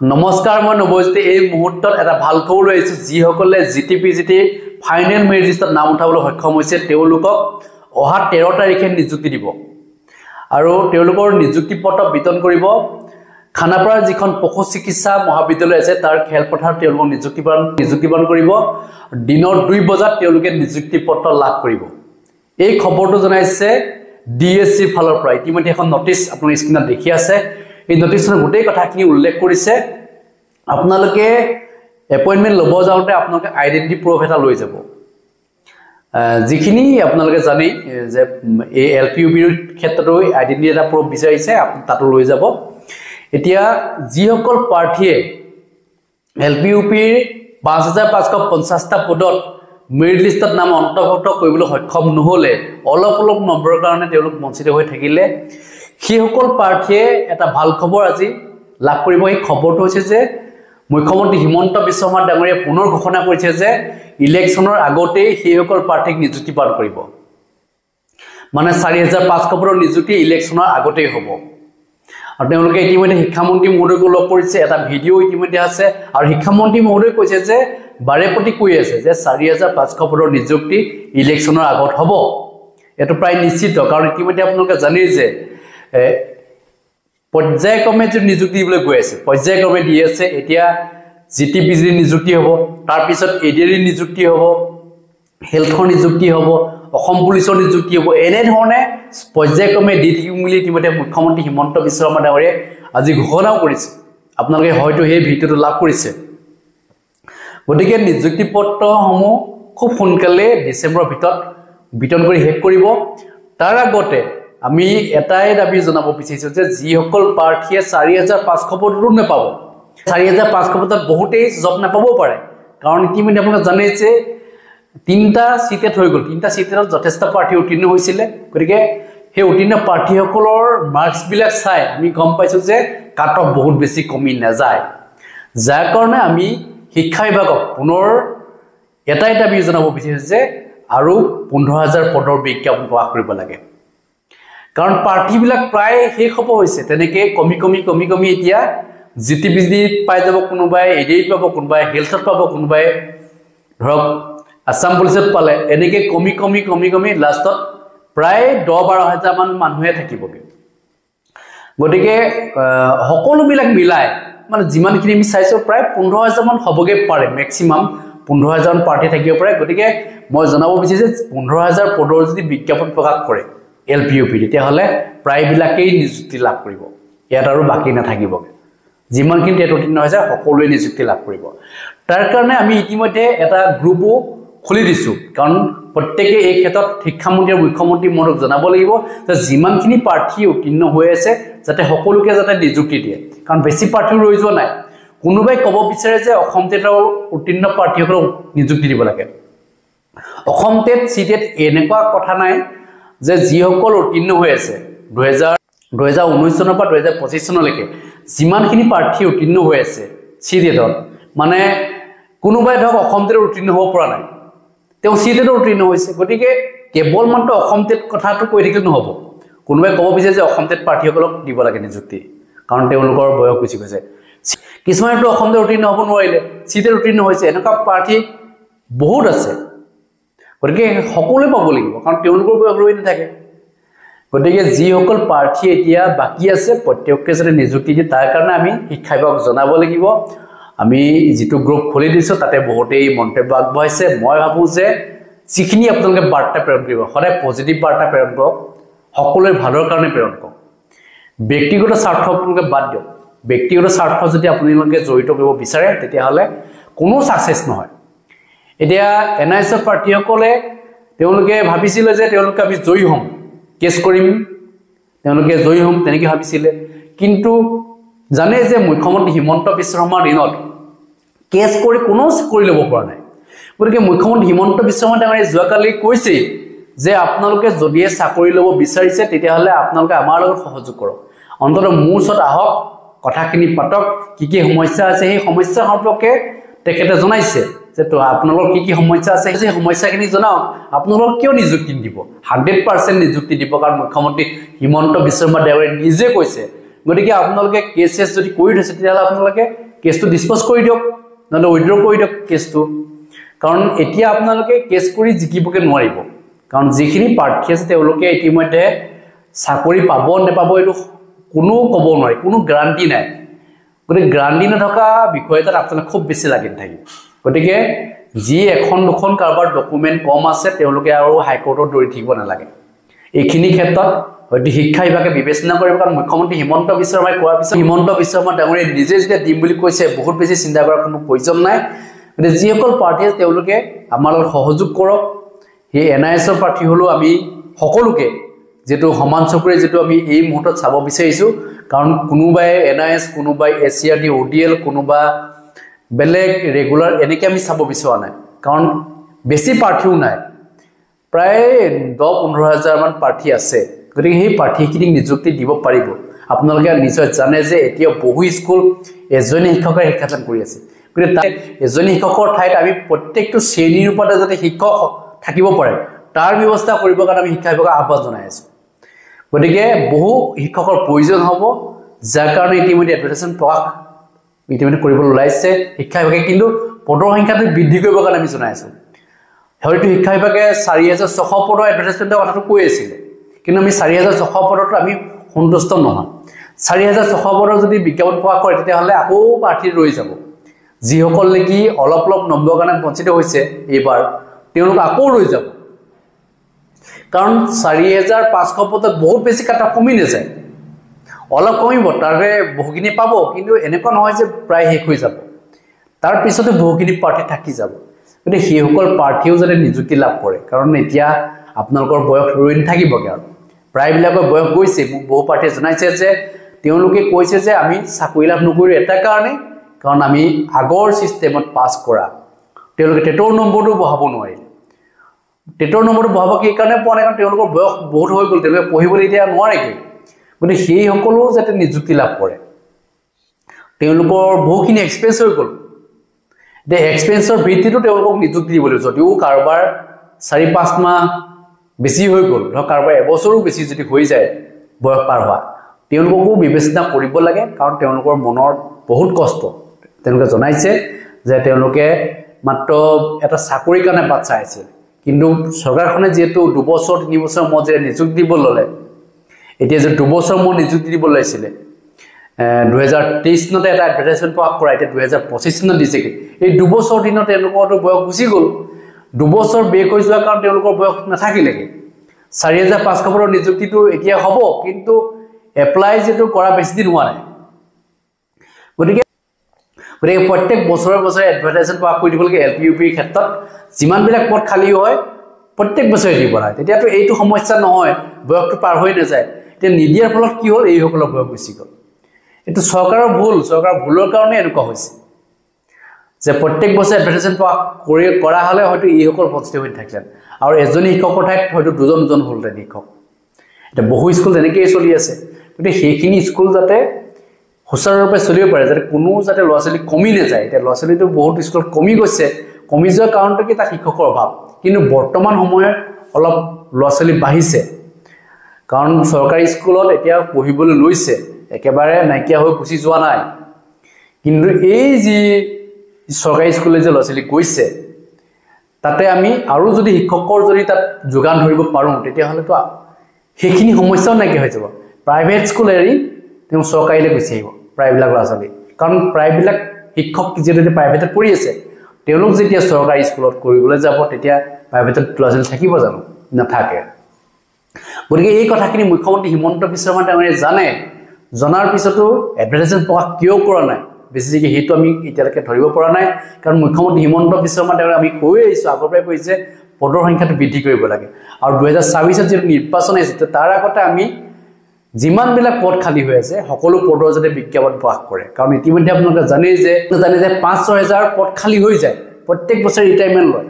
নমস্কাৰ মই নবজ্যোতি এই মুহূৰ্তত এটা ভাল খবৰ লৈ আহিছো যিসকলে জিটিপিজিটি ফাইনেল মেৰিট লিষ্টত নাম উঠাবলৈ সক্ষম হৈছে তেওঁলোকক অহা 13 তাৰিখে নিযুক্তি দিব আৰু তেওঁলোকৰ নিযুক্তি পত্ৰ বিতৰণ কৰিব খানাপাৰাৰ যিখন পশু চিকিৎসা মহাবিদ্যালয় আছে তাৰ খেলপথাৰত তেওঁলোকক নিযুক্তি প্ৰদান কৰিব দিনৰ 2 বজাত তেওঁলোকে নিযুক্তি পত্ৰ লাভ কৰিব এই খবৰটো জনাইছে ডিএসসি ফালৰ পৰা ইতিমধ্যে এখন নটিচ আপোনালোকে স্ক্ৰীনত দেখি আছে এই নটিচৰ গোটেই কথাখিনি উল্লেখ কৰিছে আপোনালোকে এপইন্টমেন্ট লব যাওঁতে আপোনালোকে আইডেন্টিটি প্ৰুফ এটা লৈ যাব যিখিনি আপোনালোকে জানি যে এই এলপিইউপিৰ ক্ষেত্ৰতো আইডেন্টিটি এটা প্ৰুফ বিচাৰিছে তাতো লৈ যাব এতিয়া যিসকল প্ৰাৰ্থীয়ে এলপিইউপিৰ 5550টা পদত মেৰিট লিষ্টত নাম অন্তৰ্ভুক্ত কৰিবলৈ সক্ষম নহলে অলপ নম্বৰৰ কাৰণে তেওঁলোক বঞ্চিত হৈ থাকিলে সেইসকল প্ৰাৰ্থীয়ে এটা ভাল খবৰ আজি লাভ কৰিব এই খবৰটো হৈছে যে মুখ্যমন্ত্ৰী হিমন্ত বিশ্ব শৰ্মা ডাঙৰীয়াই পুনৰ ঘোষণা কৰিছে যে ইলেকশ্যনৰ আগতেই সেইসকল প্ৰাৰ্থীক নিযুক্তি প্ৰদান কৰিব মানে 4500 পদৰ নিযুক্তি ইলেকশ্যনৰ আগতেই হ'ব আৰু তেওঁলোকে ইতিমধ্যে শিক্ষামন্ত্ৰী মহোদয়ক লগ কৰিছে এটা ভিডিঅ' ইতিমধ্যে আছে আৰু শিক্ষামন্ত্ৰী মহোদয় কৈছে যে বাৰেপতি কৈ আছে যে 4500 পদৰ নিযুক্তি ইলেকশ্যনৰ আগত হ'ব এটো প্ৰায় নিশ্চিত কাৰণ ইতিমধ্যে আপোনালোকে জানে যে পৰ্যায়ক্ৰমে যে নিযুক্তি দিবলৈ গৈ আছে পৰ্যায়ক্ৰমে দি আছে এতিয়া জিটিপিজি নিযুক্তি হ'ব তাৰ পিছত এডিআৰ নিযুক্তি হ'ব হেলথৰ নিযুক্তি হ'ব অসম পুলিচৰ নিযুক্তি হ'ব এনে ধৰণে পৰ্যায়ক্ৰমে দি থাকিম বুলি ইতিমধ্যে মুখ্যমন্ত্ৰী হিমন্ত বিশ্ব শৰ্মা ডাঙৰীয়াই আজি ঘোষণাও কৰিছে আপোনালোকে হয়তো সেই ভিডিঅ'টো লাভ কৰিছে গতিকে নিযুক্তি পত্ৰসমূহ খুব সোনকালে ডিসেম্বৰৰ ভিতৰত বিতৰণ কৰি শেষ কৰিব তাৰ আগতে আমি এটাই দাবী জনাব বিচাৰিছো যে যিসকল প্ৰাৰ্থীয়ে 4500 পদটো নাপাব 4500 পদত বহুতেই জব নাপাব পাৰে কাৰণ ইতিমধ্যে আপোনালোকে জানে যে 3টা সিটেট হৈ গ'ল 3টা সিটেটত যথেষ্ট প্ৰাৰ্থী উত্তীৰ্ণ হৈছিল গতিকে সেই উত্তীৰ্ণ প্ৰাৰ্থীসকলৰ মাৰ্কস বিলাক চাই আমি গম পাইছো যে কাট অফ বহুত বেছি কমি নাযায় যাৰ কাৰণে আমি শিক্ষা বিভাগক পুনৰ এটাই দাবী জনাব বিচাৰিছো যে আৰু 15000 পদৰ বিজ্ঞাপন প্ৰকাশ কৰিব লাগে কাৰণ পাৰ্টি বিলাক প্ৰায় শেষ হ'ব হৈছে তেনেকে কমি এতিয়া জিটিপিজি পাই যাব কোনোবাই এডিআই পাব কোনোবাই হেলথত পাব কোনোবাই ধৰক আসাম পুলিচত পালে এনেকে কমি লাষ্টত প্ৰায় 10-12 মান মানুহে থাকিবগে গতিকে সকলো বিলাক মিলাই মানে যিমানখিনি আমি চাইছো প্ৰায় 15000 মান হ'বগে পাৰে ম্যাক্সিমাম 15000 পাৰ্টি থাকিব পাৰে গতিকে মই জনাব বিচাৰিছো 15000 পদৰ যদি বিজ্ঞাপন প্ৰকাশ কৰে এলপিইউপি তেতিয়া হলে প্ৰায় বিলাকেই নিযুক্তি লাভ কৰিব ইয়াত আৰু বাকি নাথাকিব যিমানখিনি টেটটিন হৈছে সকলোৱে নিযুক্তি লাভ কৰিব তাৰ কাৰণে আমি ইতিমধ্যে এটা গ্ৰুপো খুলি দিছো কাৰণ প্ৰত্যেককে এই ক্ষেত্ৰত শিক্ষামন্ত্ৰী আৰু মুখ্যমন্ত্ৰী মহোদয়ক জনাব লাগিব যে যিমানখিনি প্ৰাৰ্থী উত্তীৰ্ণ হৈ আছে যাতে সকলোকে যাতে নিযুক্তি দিয়ে কাৰণ বেছি প্ৰাৰ্থী ৰৈ যোৱা নাই কোনোবাই ক'ব বিচাৰে যে অসম টেটৰ উত্তীৰ্ণ প্ৰাৰ্থীসকলক নিযুক্তি দিব লাগে অসম টেট সিটেট এনেকুৱা কথা নাই যে যিসকল উত্তীৰ্ণ হৈ আছে 2019 চনৰ পৰা 2025 চনলৈকে যিমানখিনি প্ৰাৰ্থী উত্তীৰ্ণ হৈ আছে সিটেটত মানে কোনোবাই ধৰক অসম টেটৰ উত্তীৰ্ণ হ'ব পৰা নাই তেওঁ সিটেটৰ উত্তীৰ্ণ হৈছে গতিকে কেৱল মাত্ৰ অসম টেট কথাটো কৈ থাকিলে নহব কোনোবাই ক'ব বিচাৰে যে অসম টেট প্ৰাৰ্থীসকলক দিব লাগে নিযুক্তি কাৰণ তেওঁলোকৰ বয়স গুচি গৈছে কিছুমানেতো অসম টেট উত্তীৰ্ণ হ'ব নোৱাৰিলে সিটেট উত্তীৰ্ণ হৈছে এনেকুৱা প্ৰাৰ্থী বহুত আছে গতিকে সকলোৱে পাব লাগিব কাৰণ তেওঁলোকৰ বয়স ৰৈ নাথাকে গতিকে যিসকল প্ৰাৰ্থী এতিয়া বাকি আছে প্ৰত্যেককে যাতে নিযুক্তি দিয়ে তাৰ কাৰণে আমি শিক্ষা বিভাগক জনাব লাগিব আমি যেটো গ্ৰুপ খুলি দিছো তাতে বহুতেই মন্তব্য আগবঢ়াইছে মই ভাবো যে যিখিনি আপোনালোকে বাৰ্তা প্ৰেৰণ কৰিব সদায় পজিটিভ বাৰ্তা প্ৰেৰণ কৰক সকলোৰে ভালৰ কাৰণে প্ৰেৰণ কৰক ব্যক্তিগত স্বাৰ্থ আপোনালোকে বাদ দিয়ক ব্যক্তিগত স্বাৰ্থ যদি আপোনালোকে জড়িত কৰিব বিচাৰে তেতিয়া হলে কোনো সাকসেস নহয় এতিয়া এনআইএছৰ প্ৰাৰ্থীসকলে তেওঁলোকে ভাবিছিল যে তেওঁলোকে আমি জয়ী হ'ম কেছ কৰিম তেওঁলোকে জয়ী হ'ম তেনেকৈ ভাবিছিল কিন্তু জানে যে মুখ্যমন্ত্ৰী হিমন্ত বিশ্ব শৰ্মাৰ দিনত কেছ কৰি কোনো কৰি ল'ব পৰা নাই গতিকে মুখ্যমন্ত্ৰী হিমন্ত বিশ্ব শৰ্মা ডাঙৰীয়াই যোৱাকালি কৈছে যে আপোনালোকে যদি চাকৰি ল'ব বিচাৰিছে তেতিয়া হলে আপোনালোকে আমাৰ লগত সহযোগ কৰক অন্তত মোৰ ওচৰত আহক কথাখিনি পাতক কি সমস্যা আছে সেই সমস্যা সম্পৰ্কে তেখেতে জনাইছে যে তো আপোনালোকৰ কি সমস্যা আছে সেই সমস্যাখিনি জনাওক আপোনালোক কিয় নিযুক্তি দিব 100% নিযুক্তি দিব কাৰণ মুখ্যমন্ত্ৰী হিমন্ত বিশ্ব শৰ্মা ডাঙৰীয়াই নিজে কৈছে গতিকে আপোনালোকে কেছেছ যদি কৰি থৈছে তেতিয়া আপোনালোকে কেছটো ডিছপ'জ কৰি দিয়ক, নহ'লে উইথড্ৰ কৰি দিয়ক কেছটো। কাৰণ এতিয়া আপোনালোকে কেছ কৰি জিকিবকে নোৱাৰিব, কাৰণ যিখিনি প্ৰাৰ্থী আছে তেওঁলোকে ইতিমধ্যে চাকৰি পাব নেপাব এইটো কোনো ক'ব নোৱাৰি, কোনো গ্যাৰাণ্টি নাই। গতিকে গ্যাৰাণ্টি নথকা বিষয় এটাত আপোনালোকে খুব বেছি লাগি নাথাকিব। গতিকে যি এখন দুখন কাৰোবাৰ ডকুমেণ্ট কম আছে তেওঁলোকে আৰু হাইকোৰ্টত দৌৰি থাকিব নালাগে। এইখিনি ক্ষেত্ৰত হয়তো শিক্ষা বিভাগে বিবেচনা কৰিব, কাৰণ মুখ্যমন্ত্ৰী হিমন্ত বিশ্ব শৰ্মাই কোৱাৰ পিছত হিমন্ত বিশ্ব শৰ্মা ডাঙৰীয়াই নিজে যেতিয়া দিম বুলি কৈছে বহুত বেছি চিন্তা কৰাৰ কোনো প্ৰয়োজন নাই। গতিকে যিসকল প্ৰাৰ্থী আছে তেওঁলোকে আমাৰ লগত সহযোগ কৰক। সেই NISৰ প্ৰাৰ্থী হ'লেও আমি সকলোকে যেটো সমান চকুৰে যেটো আমি এই মুহূৰ্তত চাব বিচাৰিছোঁ, কাৰণ কোনোবাই NIS, কোনোবাই SCRT, ODL, কোনোবা বেলেগ ৰেগুলাৰ এনেকৈ আমি চাব বিচৰা নাই, কাৰণ বেছি প্ৰাৰ্থীও নাই, প্ৰায় 10-15 হাজাৰমান প্ৰাৰ্থী আছে। গতিকে সেই প্ৰাৰ্থীখিনিক নিযুক্তি দিব পাৰিব। আপোনালোকে নিশ্চয় জানে যে এতিয়া বহু স্কুল এজনী শিক্ষকে শিক্ষাদান কৰি আছে। গতিকে তাই এজনী শিক্ষকৰ ঠাইত আমি প্ৰত্যেকটো শ্ৰেণীৰ ওপৰতে যাতে শিক্ষক থাকিব পাৰে তাৰ ব্যৱস্থা কৰিবৰ কাৰণে আমি শিক্ষা বিভাগক আহ্বান জনাই আছোঁ। গতিকে বহু শিক্ষকৰ প্ৰয়োজন হ'ব, যাৰ কাৰণে ইতিমধ্যে এডভাৰটাইজমেণ্ট প্ৰকাশ ইতিমধ্যে কৰিবলৈ ওলাইছে শিক্ষা বিভাগে, কিন্তু পদৰ সংখ্যাটো বৃদ্ধি কৰিবৰ কাৰণে আমি জনাই আছোঁ। হয়তো শিক্ষা বিভাগে 4,600 পদৰ এডভাৰটাইজমেণ্টৰ কথাটো কৈ আছিলে, কিন্তু আমি 4,600 পদতো আমি সন্তুষ্ট নহয়। 4,600 পদৰ যদি বিজ্ঞাপন প্ৰকাশ কৰে তেতিয়াহ'লে আকৌ প্ৰাৰ্থী ৰৈ যাব। যিসকল নেকি অলপ নম্বৰৰ কাৰণে বঞ্চিত হৈছে এইবাৰ, তেওঁলোক আকৌ ৰৈ যাব, কাৰণ 4,500 পদত বহুত বেছি কাটা কমি নাযায়, অলপ কমিব, তাৰে বহুখিনি পাব, কিন্তু এনেকুৱা নহয় যে প্ৰায় শেষ হৈ যাব, তাৰ পিছতে বহুখিনি প্ৰাৰ্থী থাকি যাব। গতিকে সেইসকল প্ৰাৰ্থীও যাতে নিযুক্তি লাভ কৰে, কাৰণ এতিয়া আপোনালোকৰ বয়স ৰৈ নাথাকিবগৈ আৰু প্ৰায়বিলাকৰ বয়স গৈছে। মোক বহু প্ৰাৰ্থীয়ে জনাইছে যে তেওঁলোকে কৈছে যে আমি চাকৰি লাভ নকৰোঁ এটা কাৰণে, কাৰণ আমি আগৰ ছিষ্টেমত পাছ কৰা, তেওঁলোকে টেটৰ নম্বৰটো বঢ়াব নোৱাৰিলে। টেটৰ নম্বৰটো বঢ়াব কি কাৰণে পোৱা নাই, কাৰণ তেওঁলোকৰ বয়স বহুত হৈ গ'ল, তেওঁলোকে পঢ়িবলৈ এতিয়া নোৱাৰেগৈ। গতিকে সেইসকলো যাতে নিযুক্তি লাভ কৰে, তেওঁলোকৰ বহুখিনি এক্সপেৰিয়েঞ্চ হৈ গ'ল, এতিয়া এক্সপেৰিয়েঞ্চৰ ভিত্তিতো তেওঁলোকক নিযুক্তি দিব লাগিব। যদিও কাৰোবাৰ 4-5 মাহ বেছি হৈ গ'ল, ধৰক কাৰোবাৰ এবছৰো বেছি যদি হৈ যায় বয়স পাৰ হোৱা, তেওঁলোককো বিবেচনা কৰিব লাগে, কাৰণ তেওঁলোকৰ মনৰ বহুত কষ্ট। তেওঁলোকে জনাইছে যে তেওঁলোকে মাত্ৰ এটা চাকৰিৰ কাৰণে বাট চাই আছিল, কিন্তু চৰকাৰখনে যিহেতু 2-3 বছৰ মূৰত যে নিযুক্তি দিব ল'লে, এতিয়া যে 2 বছৰ মূৰত নিযুক্তি দিব লাগিছিলে, 2023 চনতে এটা এডভাৰটাইজমেণ্ট প্ৰকাশ কৰা, এতিয়া 2025 চনত দিছেগৈ। এই 2 বছৰ দিনত তেওঁলোকৰতো বয়স গুচি গ'ল, 2 বছৰ বেক হৈ যোৱাৰ কাৰণ তেওঁলোকৰ বয়স নাথাকিলেগৈ। 4,500 পদৰ নিযুক্তিটো এতিয়া হ'ব, কিন্তু এপ্লাই যিটো কৰা বেছি দিন হোৱা নাই। গতিকে প্ৰত্যেক বছৰে এডভাৰটাইজমেণ্ট প্ৰকাশ কৰি দিব লাগে। LP UPৰ ক্ষেত্ৰত যিমানবিলাক পদ খালী হয় প্ৰত্যেক বছৰে দিব লাগে, তেতিয়াতো এইটো সমস্যা নহয়, বয়সটো পাৰ হৈ নাযায়। এতিয়া নিদিয়াৰ ফলত কি হ'ল, এইসকলৰ বয়স গুচি গ'ল। এইটো চৰকাৰৰ ভুল, চৰকাৰৰ ভুলৰ কাৰণে এনেকুৱা হৈছে যে প্ৰত্যেক বছৰে এডভাৰটাইজমেণ্ট কৰা হ'লে হয়তো এইসকল বঞ্চিত হৈ থাকিলেন, আৰু এজনী শিক্ষকৰ ঠাইত হয়তো দুজন হ'লহেঁতেন শিক্ষক। এতিয়া বহু স্কুল তেনেকৈয়ে চলি আছে। গতিকে সেইখিনি স্কুল যাতে সুচাৰুৰূপে চলিব পাৰে, যাতে কোনো যাতে ল'ৰা ছোৱালী কমি নাযায়। এতিয়া ল'ৰা ছোৱালীটো বহুত স্কুলত কমি গৈছে, কমি যোৱাৰ কাৰণটো কি, তাত শিক্ষকৰ অভাৱ। কিন্তু বৰ্তমান সময়ত অলপ ল'ৰা ছোৱালী বাঢ়িছে, কাৰণ চৰকাৰী স্কুলত এতিয়া পঢ়িবলৈ লৈছে, একেবাৰে নাইকিয়া হৈ গুচি যোৱা নাই। কিন্তু এই যি চৰকাৰী স্কুললৈ যে ল'ৰা ছোৱালী গৈছে, তাতে আমি আৰু যদি শিক্ষকৰ যদি তাত যোগান ধৰিব পাৰোঁ, তেতিয়াহ'লেতো সেইখিনি সমস্যাও নাইকিয়া হৈ যাব। প্ৰাইভেট স্কুল এৰি তেওঁ চৰকাৰীলৈ গুচি আহিব প্ৰায়বিলাক ল'ৰা ছোৱালী, কাৰণ প্ৰায়বিলাক শিক্ষক যিহেতু প্ৰাইভেটত পঢ়ি আছে, তেওঁলোক যেতিয়া চৰকাৰী স্কুলত কৰিবলৈ যাব, তেতিয়া প্ৰাইভেটত ল'ৰা ছোৱালী থাকিব জানো? নাথাকে। গতিকে এই কথাখিনি মুখ্যমন্ত্ৰী হিমন্ত বিশ্ব শৰ্মা ডাঙৰীয়াই জানে, জনাৰ পিছতো এডভাৰটাইজমেণ্ট প্ৰকাশ কিয় কৰা নাই বেছিকৈ, সেইটো আমি এতিয়ালৈকে ধৰিব পৰা নাই। কাৰণ মুখ্যমন্ত্ৰী হিমন্ত বিশ্ব শৰ্মা ডাঙৰীয়াই আমি কৈ আহিছোঁ, আগৰ পৰাই কৈছে পদৰ সংখ্যাটো বৃদ্ধি কৰিব লাগে, আৰু 2024 যিটো নিৰ্বাচন আহিছে তাৰ আগতে আমি যিমানবিলাক পদ খালী হৈ আছে সকলো পদৰ যাতে বিজ্ঞাপন প্ৰকাশ কৰে। কাৰণ ইতিমধ্যে আপোনালোকে জানে যে 5-6 হাজাৰ পদ খালী হৈ যায়, প্ৰত্যেক বছৰে ৰিটায়াৰমেণ্ট লয়।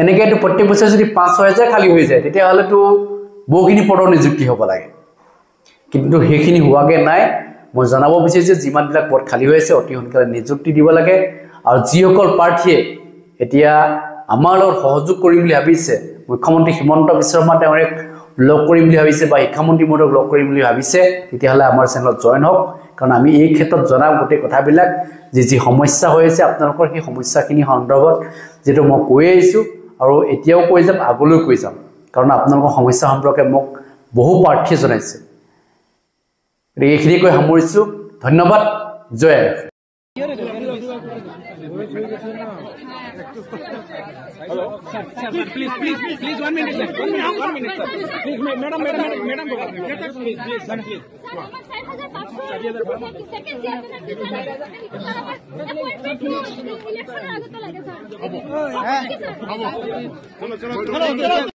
এনেকৈতো প্ৰত্যেক বছৰে যদি 5-6 হাজাৰ খালী হৈ যায়, তেতিয়াহ'লেতো বহুখিনি পদৰ নিযুক্তি হ'ব লাগে, কিন্তু সেইখিনি হোৱাগৈ নাই। মই জনাব বিচাৰিছোঁ যে যিমানবিলাক পদ খালী হৈ আছে অতি সোনকালে নিযুক্তি দিব লাগে, আৰু যিসকল প্ৰাৰ্থীয়ে এতিয়া আমাৰ লগত সহযোগ কৰিম বুলি ভাবিছে, মুখ্যমন্ত্ৰী হিমন্ত বিশ্ব শৰ্মা ডাঙৰীয়াক লগ কৰিম বুলি ভাবিছে বা শিক্ষামন্ত্ৰী মহোদয়ক লগ কৰিম বুলি ভাবিছে তেতিয়াহ'লে আমাৰ চেনেলত জইন হওক কাৰণ আমি এই ক্ষেত্ৰত জনাম গোটেই কথাবিলাক যি সমস্যা হৈ আছে আপোনালোকৰ সেই সমস্যাখিনি সন্দৰ্ভত যেটো মই কৈ আহিছোঁ আৰু এতিয়াও কৈ যাম আগলৈ কৈ যাম কাৰণ আপোনালোকৰ সমস্যা সম্পৰ্কে মোক বহু প্ৰাৰ্থীয়ে জনাইছে এইখিনি কৈ সামৰিছোঁ ধন্যবাদ জয় Hello. Sir, please, 1 minute, sir. 1 minute, sir. Please, madam, please. Sir,